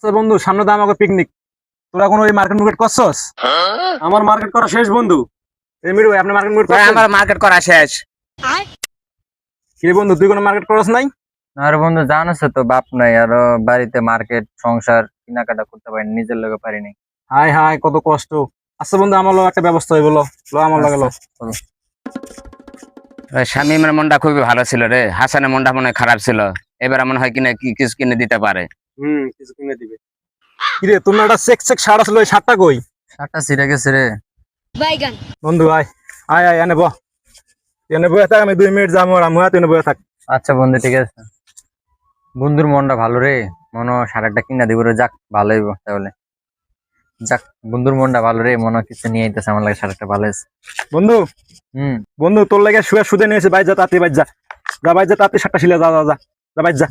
আচ্ছা বন্ধু, সামনে তো আমাকে পিকনিক। তোরা কোনো ওই মার্কেট করছস? আমার মার্কেট করা শেষ বন্ধু। এই মিরু ভাই, আপনি মার্কেট ভাই করছেন? আমার মার্কেট করা শেষ। কি রে বন্ধু, তুই কোনো মার্কেট করছ নাই? আর বন্ধু জানোস তো বাপ নাই, আর বাড়িতে মার্কেট সংসার কেনাকাটা করতে পারিনি, নিজের লোকে পারিনি। হাই হাই, কত কষ্ট। আচ্ছা বন্ধু, আমার লগে একটা ব্যবস্থা হয়ে বলো, আমার লাগে লো। চলো। ভাই শামিমের মনটা খুবই ভালো ছিল রে, হাসানের মনটা মনে হয় খারাপ ছিল। এবার মনে হয় কিনা কিছু কিনে দিতে পারে। কিছু কিনে দিবে। কি রে, তুমি একটা চেক চেক শার্ট আসলে, ওই শার্টটা কই? শার্টটা ছিঁড়ে গেছে রে। বাইগান বন্ধু আয়, আয় আয়, এনে বহ। এনে বয়ে থাক, আমি 2 মিনিট যাবো, আর তুই এনে বয়ে থাক। আচ্ছা বন্ধু, ঠিক আছে। বন্ধুর মনটা ভালো রে, মনে হয় শার্টটা কিনা দিব রে। যাক, ভালো হইব তাহলে। যাক, বন্ধুর মনটা ভালো রে, মনে হয় কিছু নিয়ে আইতেছে, আমার লাগে শার্টটা ভালো আছে। বন্ধু, হুম। বন্ধু তোর লাগে শুয়ে শুতে নিয়েছে, বাইর যা তাড়াতাড়ি, বাইর যা। যা বাইর যা তাড়াতাড়ি, শার্টটা ছিলে, যা যা যা, যা বাইর যা।